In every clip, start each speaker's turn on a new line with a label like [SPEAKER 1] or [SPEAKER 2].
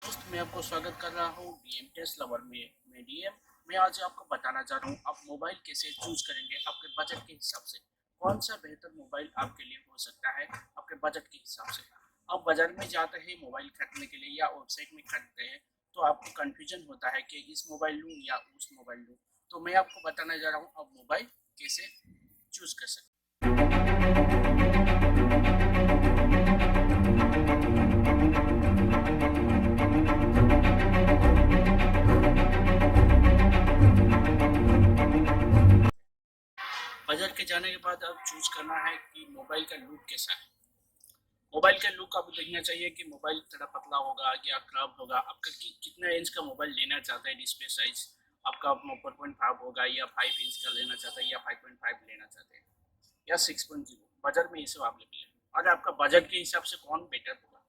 [SPEAKER 1] दोस्त मैं आपको स्वागत कर रहा हूँ डीएम टेस्ट लवर में। डीएम मैं आज आपको बताना चाह रहा हूँ आप मोबाइल कैसे चूज करेंगे आपके बजट के हिसाब से। कौन सा बेहतर मोबाइल आपके लिए हो सकता है आपके बजट के हिसाब से। आप बाजार में जाते हैं मोबाइल खरीदने के लिए या वेबसाइट में खरीदते हैं तो आपको कंफ्यूजन होता है कि इस मोबाइल लूँ या उस मोबाइल लूँ। तो मैं आपको बताने जा रहा हूँ आप मोबाइल कैसे चूज कर सकते हैं। बाजार के जाने के बाद अब चूज करना है कि मोबाइल का लुक कैसा है। मोबाइल का लुक आपको देखना चाहिए कि मोबाइल थोड़ा पतला होगा या क्रब होगा। आपका कितना इंच का मोबाइल लेना चाहता है, डिस्प्ले साइज आपका 4.5 होगा या 5 इंच का लेना चाहता है या 5.5 लेना चाहते हैं या 6.0। बजट में ये सब अवेलेबल है और आपका बजट के हिसाब से कौन बेटर होगा।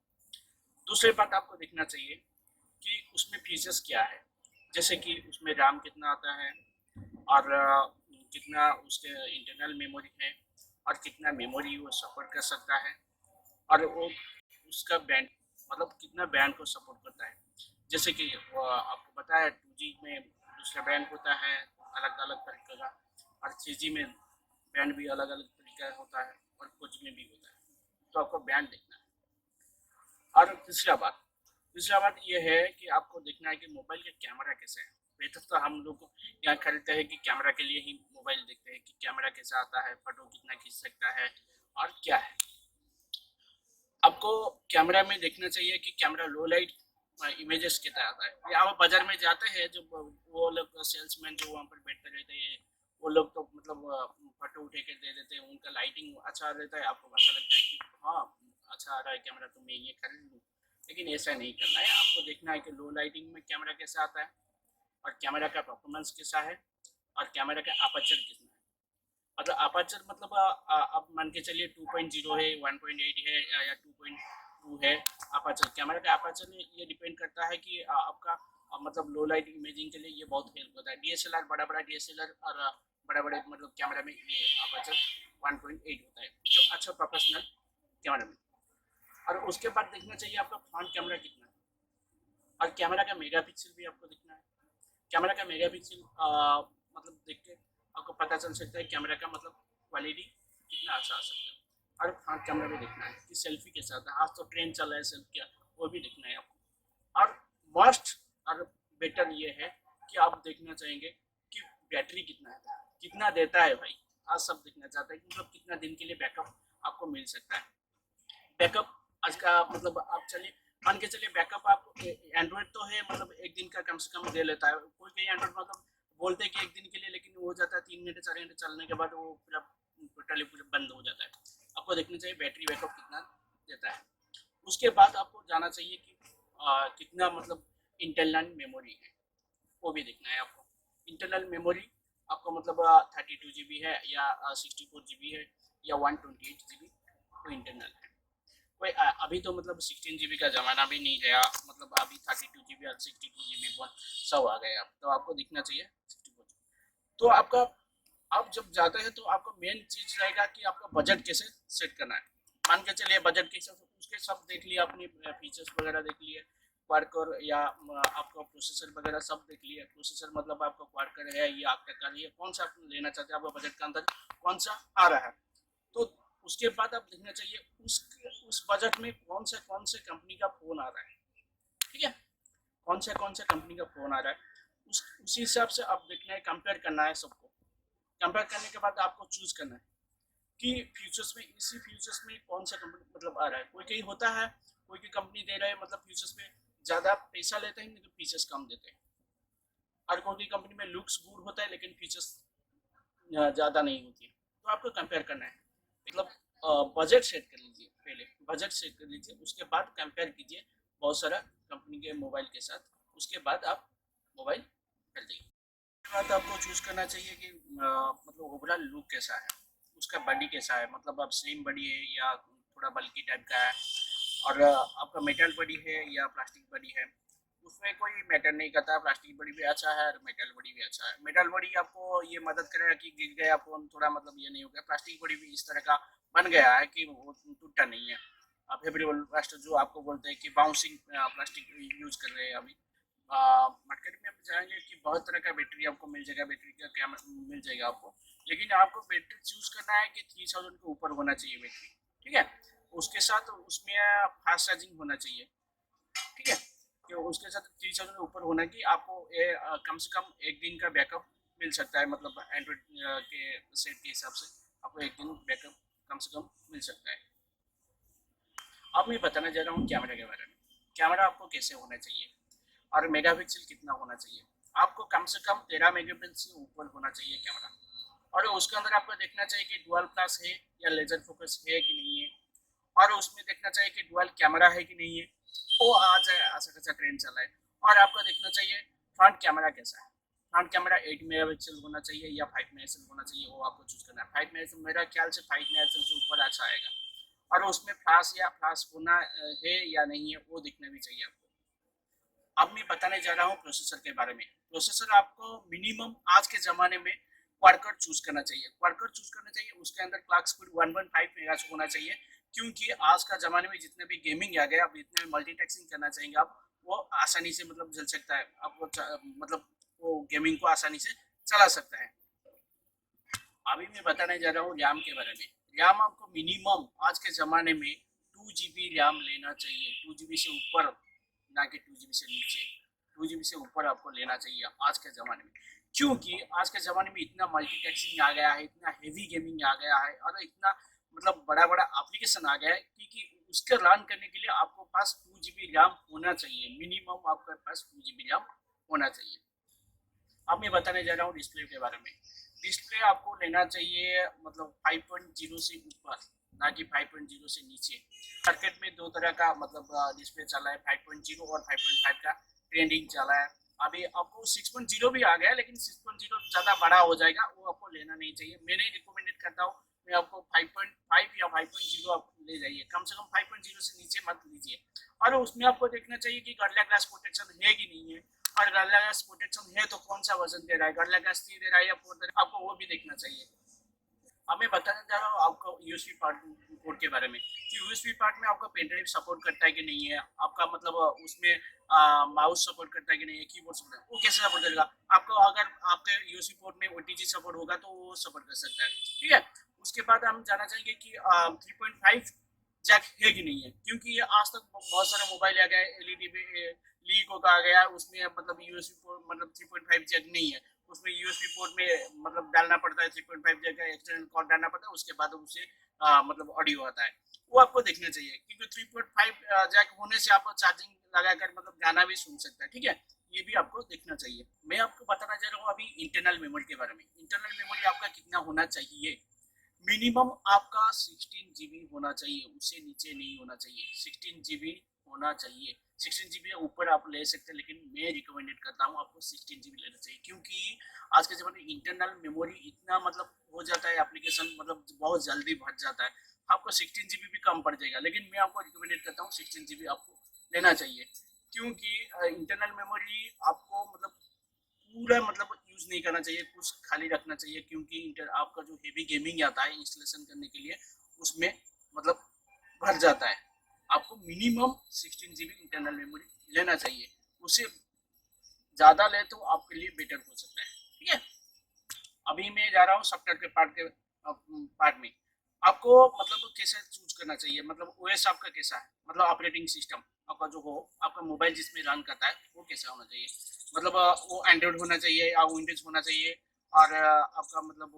[SPEAKER 1] दूसरी बात आपको देखना चाहिए कि उसमें फीचर्स क्या है, जैसे कि उसमें रैम कितना आता है और कितना उसके इंटरनल मेमोरी है और कितना मेमोरी वो सपोर्ट कर सकता है और वो उसका बैंड मतलब कितना बैंड को सपोर्ट करता है। जैसे कि वो आपको पता है 2G में दूसरा बैंड होता है अलग अलग तरीके का और 3G में बैंड भी अलग अलग तरीका होता है और 4G में भी होता है। तो आपको बैंड देखना है। और तीसरा बात यह है कि आपको देखना है कि मोबाइल का कैमरा कैसा है। बेहतर तो हम लोग यहाँ खरीदते हैं कि कैमरा के लिए ही मोबाइल देखते हैं कि कैमरा कैसा आता है, फोटो कितना खींच सकता है और क्या है। आपको कैमरा में देखना चाहिए कि कैमरा लो लाइट इमेजेस कितना आता है। या आप बाजार में जाते हैं जो वो लोग सेल्समैन जो वहाँ पर बैठते रहते हैं वो लोग तो मतलब फोटो उठे के दे देते हैं, उनका लाइटिंग अच्छा रहता है, आपको अच्छा लगता है कि हाँ अच्छा आ रहा है कैमरा तो मैं ये खरीद लूँ। लेकिन ऐसा नहीं करना है, आपको देखना है कि लो लाइटिंग में कैमरा कैसा आता है और कैमरा का परफॉर्मेंस कैसा है और कैमरा का अपर्चर कितना है। मतलब अपर्चर मतलब आप मान के चलिए 2.0 है, 1.8 है या 2.2 है। अपर्चर कैमरा का अपर्चर में ये डिपेंड करता है कि आपका मतलब लो लाइट इमेजिंग के लिए ये बहुत हेल्प होता है। डीएसएलआर बड़ा बड़ा डीएसएलआर और बड़े बड़े मतलब कैमरा में ये अपर्चर 1.8 होता है जो अच्छा प्रोफेशनल कैमरा में। और उसके बाद देखना चाहिए आपका फ्रंट कैमरा कितना है और कैमरा का मेगापिक्सल भी आपको दिखना है। कैमरा का मेगापिक्सल मतलब देख के आपको पता चल सकता है कैमरा का मतलब क्वालिटी कितना अच्छा आ सकता है। और फ्रंट कैमरा भी देखना है कि सेल्फी के साथ आज तो ट्रेंड चल रहा है सेल्फी का, वो भी देखना है आपको। और मस्ट और बेटर ये है कि आप देखना चाहेंगे कि बैटरी कितना देता है भाई। आज सब देखना चाहता है कि मतलब कितना दिन के लिए बैकअप आपको मिल सकता है। बैकअप आज का मतलब आप चलिए मान के चलिए बैकअप आप एंड्रॉइड तो है मतलब एक दिन का कम से कम दे लेता है। कोई कोई एंड्रॉइड मतलब बोलते हैं कि एक दिन के लिए, लेकिन वो हो जाता है 3 घंटे 4 घंटे चलने के बाद वो पूरा टोटली पूरा बंद हो जाता है। आपको देखना चाहिए बैटरी बैकअप कितना देता है। उसके बाद आपको जाना चाहिए कि कितना मतलब इंटरनल मेमोरी है, वो भी देखना है आपको। इंटरनल मेमोरी आपको मतलब 32 GB है या 64 GB है या 128 GB वो इंटरनल है। कोई अभी तो मतलब 16 GB का ज़माना भी नहीं गया, मतलब अभी 32 GB और 62 GB सब आ गए। अब तो आपको दिखना चाहिए 64 GB। तो आपका आप जब जाते हैं तो आपका मेन चीज़ रहेगा कि आपका बजट कैसे सेट करना है। मान के चलिए बजट के हिसाब से उसके सब देख लिया, अपनी फीचर्स वगैरह देख लिए, क्वाडकोर या आपका प्रोसेसर वगैरह सब देख लिया। प्रोसेसर मतलब आपका क्वाडकोर है या आपका कर है, कौन सा आप लेना चाहते हैं, आपका बजट के अंदर कौन सा आ रहा है। तो उसके बाद आप देखना चाहिए उस बजट में कौन से कंपनी का फ़ोन आ रहा है। ठीक है, कौन से कंपनी का फ़ोन आ रहा है उसी हिसाब से आप देखना है, कंपेयर करना है सबको। कंपेयर करने के बाद आपको चूज़ करना है कि फ्यूचर्स में इसी फ्यूचर्स में कौन सा कंपनी मतलब आ रहा है। कोई कहीं होता है कोई की कंपनी दे रहा है मतलब फ्यूचर्स में ज़्यादा पैसा लेते हैं लेकिन फीचर्स कम देते हैं। और कोई की कंपनी में लुक्स गुड होता है लेकिन फीचर्स ज़्यादा नहीं होती है। तो आपको कंपेयर करना है, मतलब बजट सेट कर लीजिए। पहले बजट सेट कर लीजिए, उसके बाद कंपेयर कीजिए बहुत सारा कंपनी के मोबाइल के साथ। उसके बाद आप मोबाइल खरीदिए। उसके बाद आपको चूज़ करना चाहिए कि मतलब ओवरऑल लुक कैसा है, उसका बॉडी कैसा है, मतलब आप स्लिम बॉडी है या थोड़ा बल्कि टाइप का है और आपका मेटल बॉडी है या प्लास्टिक बॉडी है। उसमें कोई मैटर नहीं करता, प्लास्टिक बॉडी भी अच्छा है और मेटल बॉडी भी अच्छा है। मेटल बॉडी आपको ये मदद करेगा कि गिर गया फ़ोन थोड़ा मतलब ये नहीं हो गया। प्लास्टिक बॉडी भी इस तरह का बन गया है कि वो टूटता नहीं है। फेवरेबल प्लास्टिक जो आपको बोलते हैं कि बाउंसिंग प्लास्टिक यूज कर रहे हैं अभी। मार्केट में आप जाएंगे कि बहुत तरह का बैटरी आपको मिल जाएगा, बैटरी का क्या मिल जाएगा आपको, लेकिन आपको बैटरी चूज करना है कि 3000 के ऊपर होना चाहिए बैटरी। ठीक है, उसके साथ उसमें फास्ट चार्जिंग होना चाहिए। ठीक है, तो उसके साथ 3000 के ऊपर होना कि आपको कम से कम एक दिन का बैकअप मिल सकता है, मतलब एंड्रॉइड के सेट के हिसाब से आपको एक दिन बैकअप कम से कम मिल सकता है। अब मैं बताने जा रहा हूँ कैमरा के बारे में। कैमरा आपको कैसे होना चाहिए और मेगापिक्सल कितना होना चाहिए। आपको कम से कम 13 मेगापिक्सल से ऊपर होना चाहिए कैमरा, और उसके अंदर आपको देखना चाहिए कि डुअल फ्लैश है या लेजर फोकस है कि नहीं है, और उसमें देखना चाहिए कि डुअल कैमरा है कि नहीं है। वो आज ऐसा कैसा ट्रेंड चला है। और आपको देखना चाहिए फ्रंट कैमरा कैसा है। फ्रंट कैमरा 8 मेगापिक्सल होना चाहिए या 5 मेगापिक्सल होना चाहिए, वो आपको चूज करना है। 5 मेगापिक्सल मेरा ख्याल से 5 मेगापिक्सल से ऊपर अच्छा आएगा, और उसमें फ्लैश या फ्लैश होना है या नहीं है वो दिखना भी चाहिए आपको। अब मैं बताने जा रहा हूँ प्रोसेसर के बारे में। प्रोसेसर आपको मिनिमम आज के ज़माने में क्वाडकोर चूज करना चाहिए। क्वाडकोर चूज करना चाहिए, उसके अंदर क्लॉक स्पीड 1.5 मेगाहर्ट्ज होना चाहिए, क्योंकि आज का ज़माने में जितने भी गेमिंग आ गया, अब जितने भी मल्टीटास्किंग करना चाहेंगे आप, वो आसानी से मतलब चल सकता है आपको, मतलब वो गेमिंग को आसानी से चला सकता है। अभी मैं बताने जा रहा हूँ रैम के बारे में। रैम आपको मिनिमम आज के ज़माने में 2 GB रैम लेना चाहिए। 2 GB से ऊपर ना कि 2 GB से नीचे। 2 GB से ऊपर आपको लेना चाहिए आज के ज़माने में, क्योंकि आज के ज़माने में इतना मल्टीटास्किंग आ गया है, इतना हेवी गेमिंग आ गया है, और इतना मतलब बड़ा बड़ा एप्लीकेशन आ गया है कि उसके रन करने के लिए आपको पास 2 GB रैम होना चाहिए। मिनिमम आपके पास 2 GB रैम होना चाहिए। अब मैं बताने जा रहा हूँ डिस्प्ले के बारे में। डिस्प्ले आपको लेना चाहिए मतलब 5.0 से ऊपर, ना कि 5.0 से नीचे। मार्केट में दो तरह का मतलब डिस्प्ले चला है, 5.0 और 5.5 का ट्रेंडिंग चला है। अभी आपको 6.0 भी आ गया है, लेकिन 6.0 ज़्यादा बड़ा हो जाएगा, वो आपको लेना नहीं चाहिए। मैं नहीं रिकमेंडेड करता हूँ, मैं आपको 5.5 या 5.0 आप ले जाइए, कम से कम 5.0 से नीचे मत लीजिए। और उसमें आपको देखना चाहिए कि गर्लिया ग्लास प्रोटेक्शन है कि नहीं है, और गर्लिया ग्लास प्रोटेक्शन है तो कौन सा वर्जन दे रहा है, गर्लिया ग्लास 3 दे रहा है या 4 दे रहा है, आपको वो भी देखना चाहिए। अब मैं बताने जा रहा हूँ आपको यूएसबी पोर्ट के बारे में, कि यूएसबी पोर्ट में आपका पेन ड्राइव सपोर्ट करता है कि नहीं है, आपका मतलब उसमें माउस सपोर्ट करता है कि नहीं है, कीबोर्ड सपोर्ट है, वो कैसे सपोर्ट करेगा आपको। अगर आपके यूएसबी पोर्ट में ओटीजी सपोर्ट होगा तो वो सपोर्ट कर सकता है। ठीक है, उसके बाद हम जानना चाहेंगे कि 3.5 जैक है कि नहीं है, क्योंकि आज तक बहुत सारे मोबाइल आ गए एलईडी में लीक होकर आ गया, उसमें मतलब यूएसबी पोर्ट मतलब 3.5 जैक नहीं है। उसमें यूएसबी पोर्ट में मतलब डालना पड़ता है 3.5 जगह एक्सटर्नल कॉर्ड डालना पड़ता है, उसके बाद उसे मतलब ऑडियो आता है। वो आपको देखना चाहिए, क्योंकि 3.5 जैक होने से आप चार्जिंग लगाकर मतलब गाना भी सुन सकते हैं। ठीक है, ये भी आपको देखना चाहिए। मैं आपको बताना चाह रहा हूँ अभी इंटरनल मेमोरी के बारे में। इंटरनल मेमोरी आपका कितना होना चाहिए। मिनिमम आपका 16 GB होना चाहिए, उससे नीचे नहीं होना चाहिए। 16 GB होना चाहिए। 16 GB ऊपर आप ले सकते हैं, लेकिन मैं रिकमेंडेड करता हूँ आपको 16 GB लेना चाहिए, क्योंकि आज के ज़माने में इंटरनल मेमोरी इतना मतलब हो जाता है, एप्लीकेशन मतलब बहुत जल्दी भर जाता है। आपको 16 GB भी कम पड़ जाएगा, लेकिन मैं आपको रिकमेंडेड करता हूँ 16 GB आपको लेना चाहिए, क्योंकि इंटरनल मेमोरी आपको मतलब पूरा मतलब यूज नहीं करना चाहिए, कुछ खाली रखना चाहिए, क्योंकि इंटर आपका जो हेवी गेमिंग आता है इंस्टॉलेशन करने के लिए उसमें मतलब भर जाता है। आपको मिनिमम 16 GB इंटरनल मेमोरी लेना चाहिए, उससे ज़्यादा ले तो आपके लिए बेटर हो सकता है। ठीक है, अभी मैं जा रहा हूँ सॉफ्टवेयर के पार्ट में। आपको मतलब कैसे चूज करना चाहिए, मतलब ओएस आपका कैसा है, मतलब ऑपरेटिंग सिस्टम आपका जो हो, आपका मोबाइल जिसमें रन करता है वो कैसा होना चाहिए। मतलब वो एंड्रॉइड होना चाहिए या विंडोज होना चाहिए, और आपका मतलब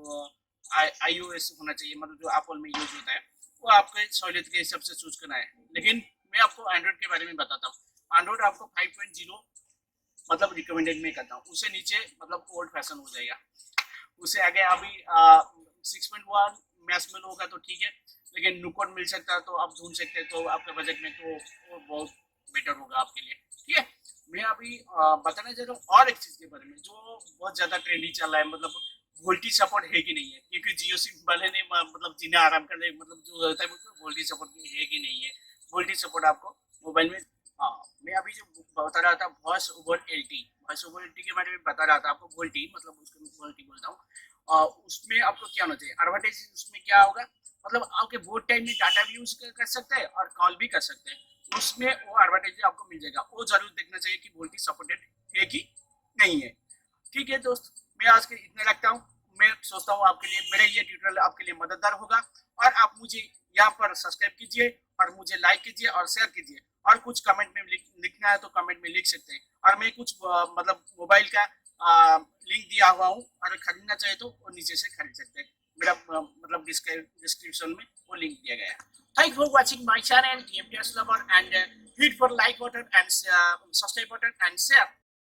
[SPEAKER 1] iOS होना चाहिए, मतलब जो एप्पल में यूज होता है, वो आपके सहूलियत के हिसाब से चूज करना है। लेकिन मैं आपको एंड्रॉइड के बारे में बताता हूँ। एंड्रॉइड आपको 5.0 मतलब रिकमेंडेड में करता हूँ, उससे नीचे मतलब ओल्ड फैशन हो जाएगा। उससे आगे अभी 6.1 मैच में होगा तो ठीक है, लेकिन नुकॉन मिल सकता है तो आप ढूंढ सकते हैं, तो आपके बजट में तो वो बहुत बेटर होगा आपके लिए। ठीक है, मैं अभी बताने जा रहा हूँ और एक चीज के बारे में जो बहुत ज्यादा ट्रेंडी चल रहा है, मतलब वोल्टी सपोर्ट है कि नहीं है, क्योंकि जियो सिम वाले ने मतलब जीना आराम कर ले, मतलब जो होता है वोल्टी सपोर्ट है कि नहीं है। वोल्टी सपोर्ट आपको मोबाइल में, हाँ मैं अभी जो बता रहा था voice over LT, voice over LT के बारे में बता रहा था आपको। वोल्टी मतलब उसको वोल्टी बोलता हूँ। उसमें आपको क्या होना चाहिए, एडवांटेज उसमें क्या होगा, मतलब आपके वोट टाइम में डाटा भी यूज कर सकते हैं और कॉल भी कर सकते हैं, उसमें वो एडवर्टाइज आपको मिल जाएगा। वो जरूर देखना चाहिए कि वोल्टी सपोर्टेड है कि नहीं है। ठीक है दोस्त, मैं आज के इतने रखता हूँ। मैं सोचता हूँ आपके लिए मेरे ये ट्यूटोरियल आपके लिए मददगार होगा, और आप मुझे यहाँ पर सब्सक्राइब कीजिए और मुझे लाइक कीजिए और शेयर कीजिए, और कुछ कमेंट में लिखना है तो कमेंट में लिख सकते हैं। और मैं कुछ मतलब मोबाइल का लिंक दिया हुआ हूँ, अगर खरीदना चाहे तो वो नीचे से खरीद सकते हैं। मेरा मतलब डिस्क्रिप्शन में वो लिंक दिया गया है। Thank you for watching my channel TMTS Lover, and hit for like button and subscribe button and share